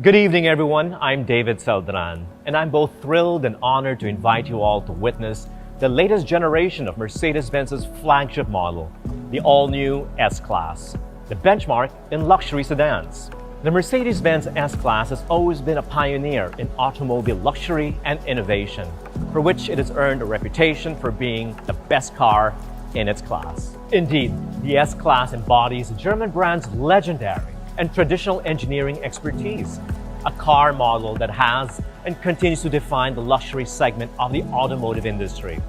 Good evening, everyone. I'm David Celdran, and I'm both thrilled and honored to invite you all to witness the latest generation of Mercedes-Benz's flagship model, the all-new S-Class, the benchmark in luxury sedans. The Mercedes-Benz S-Class has always been a pioneer in automobile luxury and innovation, for which it has earned a reputation for being the best car in its class. Indeed, the S-Class embodies the German brand's legendary and traditional engineering expertise, a car model that has and continues to define the luxury segment of the automotive industry.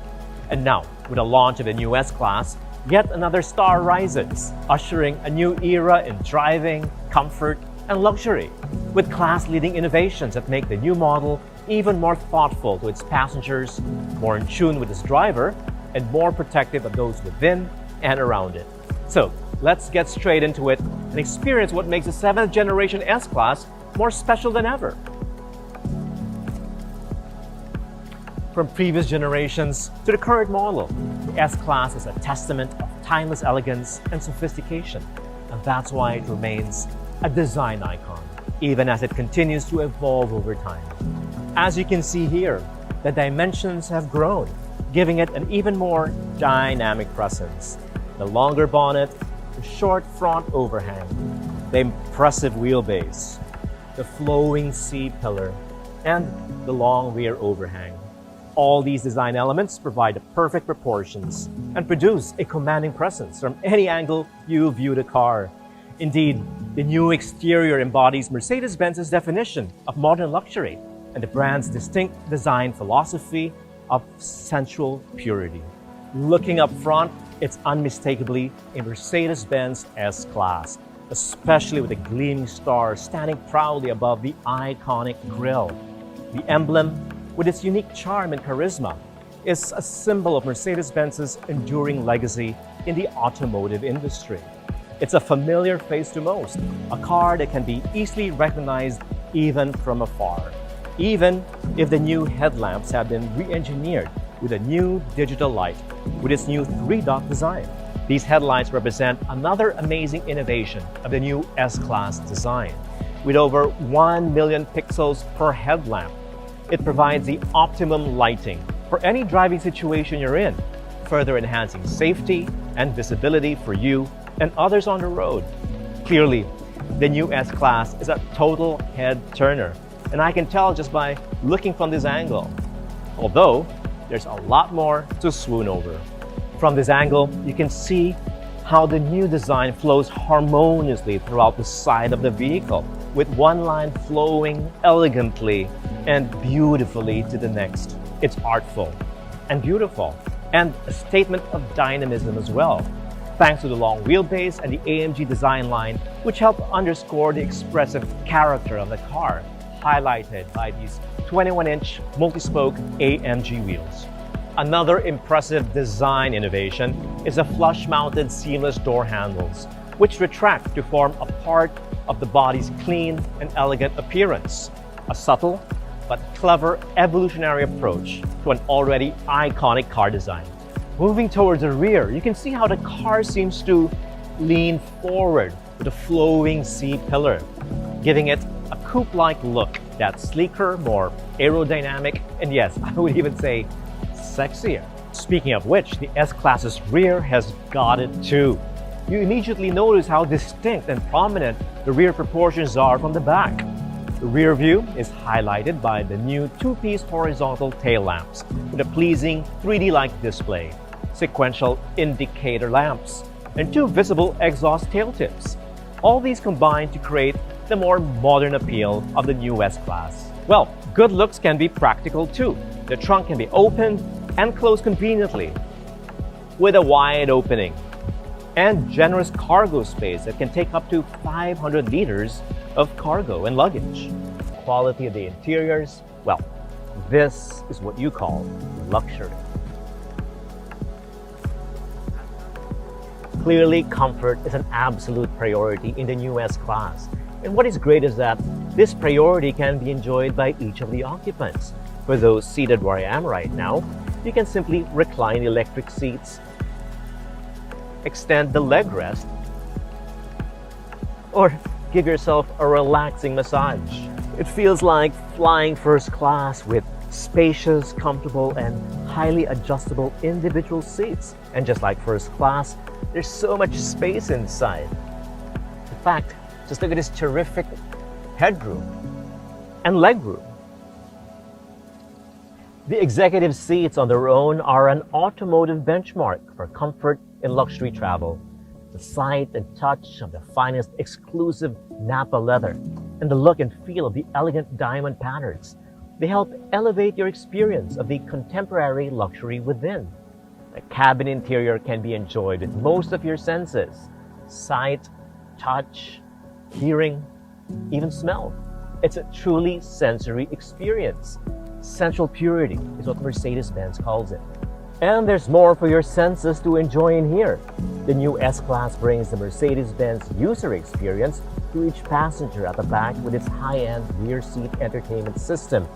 And now, with the launch of the new S-Class, yet another star rises, ushering a new era in driving, comfort, and luxury, with class-leading innovations that make the new model even more thoughtful to its passengers, more in tune with its driver, and more protective of those within and around it. So, let's get straight into it and experience what makes the 7th generation S-Class more special than ever. From previous generations to the current model, the S-Class is a testament of timeless elegance and sophistication, and that's why it remains a design icon, even as it continues to evolve over time. As you can see here, the dimensions have grown, giving it an even more dynamic presence. The longer bonnet, the short front overhang, the impressive wheelbase, the flowing C-pillar, and the long rear overhang. All these design elements provide the perfect proportions and produce a commanding presence from any angle you view the car. Indeed, the new exterior embodies Mercedes-Benz's definition of modern luxury and the brand's distinct design philosophy of sensual purity. Looking up front, it's unmistakably a Mercedes-Benz S-Class, especially with the gleaming star standing proudly above the iconic grille. The emblem, with its unique charm and charisma, is a symbol of Mercedes-Benz's enduring legacy in the automotive industry. It's a familiar face to most, a car that can be easily recognized even from afar, even if the new headlamps have been re-engineered with a new digital light with its new 3-dot design. These headlights represent another amazing innovation of the new S-Class design. With over 1 million pixels per headlamp, it provides the optimum lighting for any driving situation you're in, further enhancing safety and visibility for you and others on the road. Clearly, the new S-Class is a total head-turner, and I can tell just by looking from this angle. Although, there's a lot more to swoon over. From this angle, you can see how the new design flows harmoniously throughout the side of the vehicle, with one line flowing elegantly and beautifully to the next. It's artful and beautiful, and a statement of dynamism as well, thanks to the long wheelbase and the AMG design line, which help underscore the expressive character of the car, highlighted by these 21-inch multi-spoke AMG wheels. Another impressive design innovation is the flush-mounted seamless door handles, which retract to form a part of the body's clean and elegant appearance, a subtle but clever evolutionary approach to an already iconic car design. Moving towards the rear, you can see how the car seems to lean forward with a flowing C-pillar, giving it a coupe-like look that's sleeker, more aerodynamic, and yes, I would even say sexier. Speaking of which, the S-Class's rear has got it too. You immediately notice how distinct and prominent the rear proportions are from the back. The rear view is highlighted by the new 2-piece horizontal tail lamps with a pleasing 3D-like display, sequential indicator lamps, and 2 visible exhaust tail tips. All these combine to create the more modern appeal of the new S-Class. Well, good looks can be practical too. The trunk can be opened and closed conveniently with a wide opening and generous cargo space that can take up to 500 liters of cargo and luggage. Quality of the interiors, well, this is what you call luxury. Clearly, comfort is an absolute priority in the new S-Class. And what is great is that this priority can be enjoyed by each of the occupants. For those seated where I am right now, you can simply recline the electric seats, extend the leg rest, or give yourself a relaxing massage. It feels like flying first class with spacious, comfortable, and highly adjustable individual seats. And just like first class, there's so much space inside. In fact, just look at this terrific headroom and legroom. The executive seats on their own are an automotive benchmark for comfort in luxury travel. The sight and touch of the finest exclusive Napa leather and the look and feel of the elegant diamond patterns, they help elevate your experience of the contemporary luxury within. The cabin interior can be enjoyed with most of your senses: sight, touch, hearing, even smell. It's a truly sensory experience. Sensual purity is what Mercedes-Benz calls it. And there's more for your senses to enjoy in here. The new S-Class brings the Mercedes-Benz user experience to each passenger at the back with its high-end rear seat entertainment system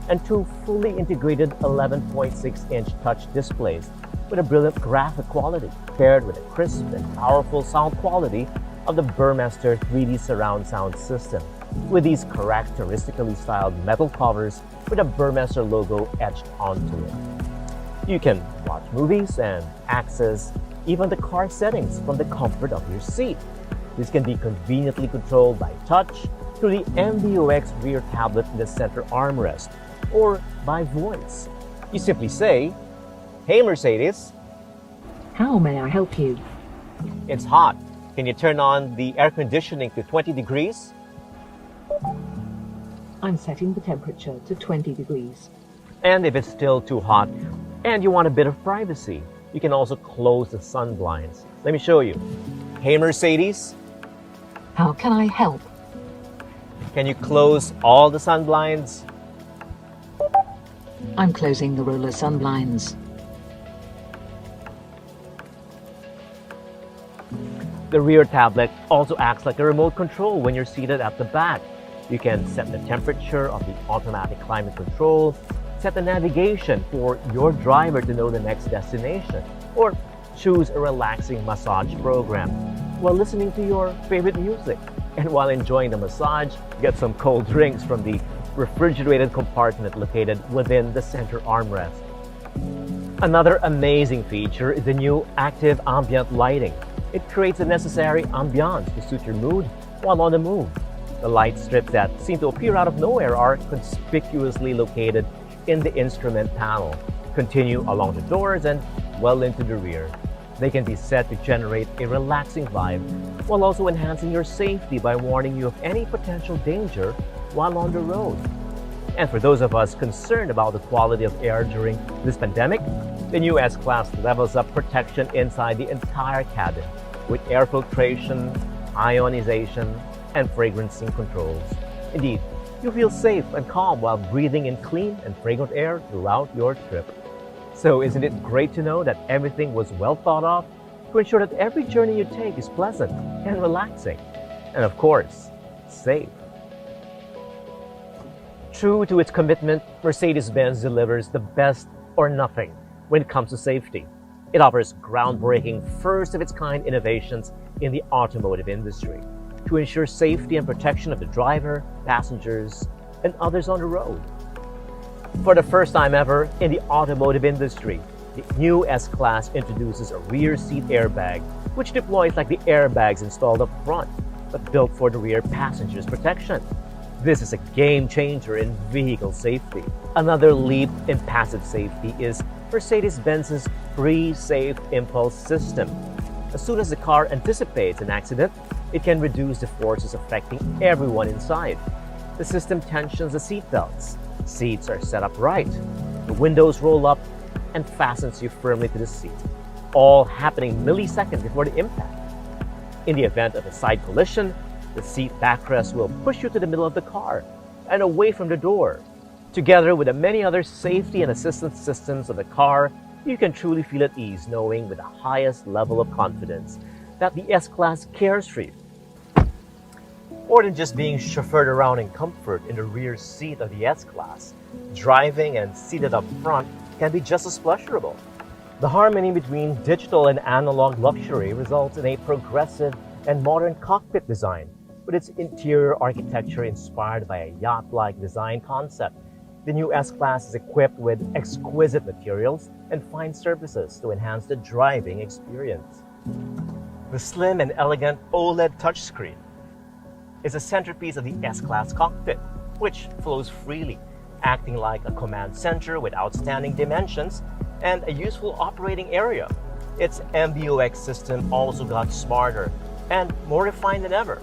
and two fully integrated 11.6-inch touch displays with a brilliant graphic quality paired with a crisp and powerful sound quality of the Burmester 3D surround sound system, with these characteristically styled metal covers with a Burmester logo etched onto it. You can watch movies and access even the car settings from the comfort of your seat. This can be conveniently controlled by touch through the MBUX rear tablet in the center armrest or by voice. You simply say, "Hey Mercedes, how may I help you?" It's hot. Can you turn on the air conditioning to 20 degrees? I'm setting the temperature to 20 degrees. And if it's still too hot and you want a bit of privacy, you can also close the sun blinds. Let me show you. "Hey Mercedes, how can I help?" Can you close all the sun blinds? I'm closing the roller sun blinds. The rear tablet also acts like a remote control when you're seated at the back. You can set the temperature of the automatic climate control, set the navigation for your driver to know the next destination, or choose a relaxing massage program while listening to your favorite music. And while enjoying the massage, get some cold drinks from the refrigerated compartment located within the center armrest. Another amazing feature is the new active ambient lighting. It creates the necessary ambiance to suit your mood while on the move. The light strips that seem to appear out of nowhere are conspicuously located in the instrument panel, continue along the doors and well into the rear. They can be set to generate a relaxing vibe while also enhancing your safety by warning you of any potential danger while on the road. And for those of us concerned about the quality of air during this pandemic, the new S-Class levels up protection inside the entire cabin with air filtration, ionization, and fragrancing controls. Indeed, you feel safe and calm while breathing in clean and fragrant air throughout your trip. So isn't it great to know that everything was well thought of to ensure that every journey you take is pleasant and relaxing, and of course, safe? True to its commitment, Mercedes-Benz delivers the best or nothing when it comes to safety. It offers groundbreaking, first-of-its-kind innovations in the automotive industry to ensure safety and protection of the driver, passengers, and others on the road. For the first time ever in the automotive industry, the new S-Class introduces a rear seat airbag, which deploys like the airbags installed up front, but built for the rear passenger's protection. This is a game changer in vehicle safety. Another leap in passive safety is Mercedes-Benz's pre-safe impulse system. As soon as the car anticipates an accident, it can reduce the forces affecting everyone inside. The system tensions the seat belts. Seats are set up right. The windows roll up and fastens you firmly to the seat, all happening milliseconds before the impact. In the event of a side collision, the seat backrest will push you to the middle of the car and away from the door. Together with the many other safety and assistance systems of the car, you can truly feel at ease knowing with the highest level of confidence that the S-Class cares for you. More than just being chauffeured around in comfort in the rear seat of the S-Class, driving and seated up front can be just as pleasurable. The harmony between digital and analog luxury results in a progressive and modern cockpit design with its interior architecture inspired by a yacht-like design concept. The new S-Class is equipped with exquisite materials and fine surfaces to enhance the driving experience. The slim and elegant OLED touchscreen is a centerpiece of the S-Class cockpit, which flows freely, acting like a command center with outstanding dimensions and a useful operating area. Its MBUX system also got smarter and more refined than ever.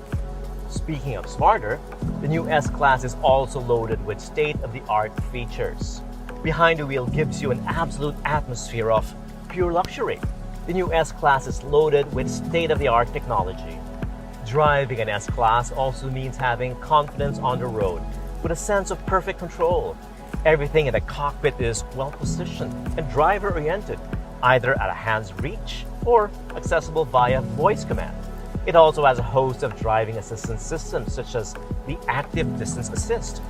Speaking of smarter, the new S-Class is also loaded with state-of-the-art features. Behind the wheel gives you an absolute atmosphere of pure luxury. The new S-Class is loaded with state-of-the-art technology. Driving an S-Class also means having confidence on the road with a sense of perfect control. Everything in the cockpit is well-positioned and driver-oriented, either at a hand's reach or accessible via voice command. It also has a host of driving assistance systems such as the Active Distance Assist,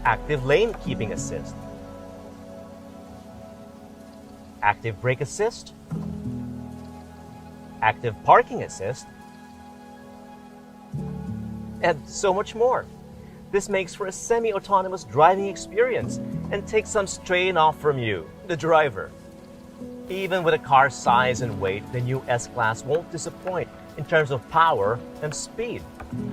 Active Lane Keeping Assist, Active Brake Assist, Active Parking Assist, and so much more. This makes for a semi-autonomous driving experience and takes some strain off from you, the driver. Even with a car's size and weight, the new S-Class won't disappoint in terms of power and speed.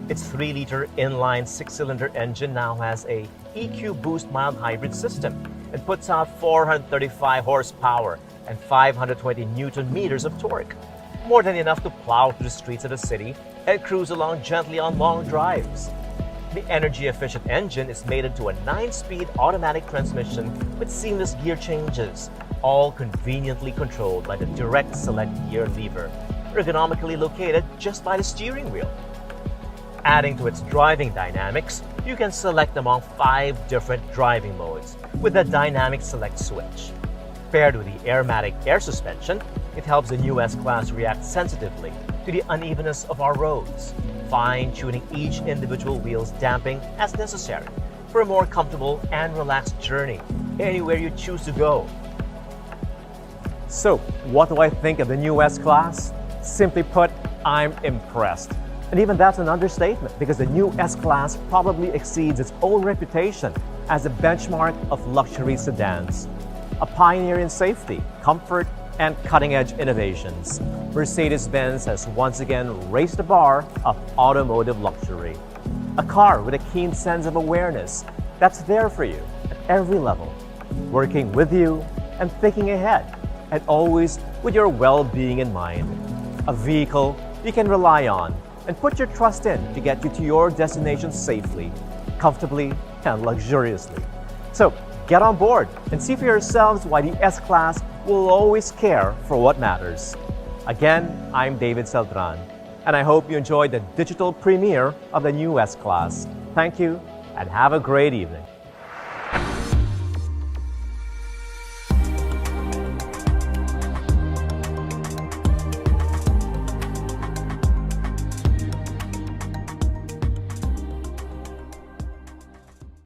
Its 3-liter inline 6-cylinder engine now has a EQ Boost mild hybrid system and puts out 435 horsepower and 520 Newton meters of torque, more than enough to plow through the streets of the city and cruise along gently on long drives. The energy-efficient engine is mated to a 9-speed automatic transmission with seamless gear changes, all conveniently controlled by the direct select gear lever, ergonomically located just by the steering wheel. Adding to its driving dynamics, you can select among 5 different driving modes with a dynamic select switch. Paired with the Airmatic air suspension, it helps the new S-Class react sensitively to the unevenness of our roads, fine-tuning each individual wheel's damping as necessary for a more comfortable and relaxed journey anywhere you choose to go. So, what do I think of the new S-Class? Simply put, I'm impressed. And even that's an understatement because the new S-Class probably exceeds its own reputation as a benchmark of luxury sedans. A pioneer in safety, comfort, and cutting-edge innovations, Mercedes-Benz has once again raised the bar of automotive luxury. A car with a keen sense of awareness that's there for you at every level, working with you and thinking ahead, and always with your well-being in mind. A vehicle you can rely on and put your trust in to get you to your destination safely, comfortably, and luxuriously. So get on board and see for yourselves why the S-Class will always care for what matters. Again, I'm David Celdran, and I hope you enjoyed the digital premiere of the new S-Class. Thank you, and have a great evening.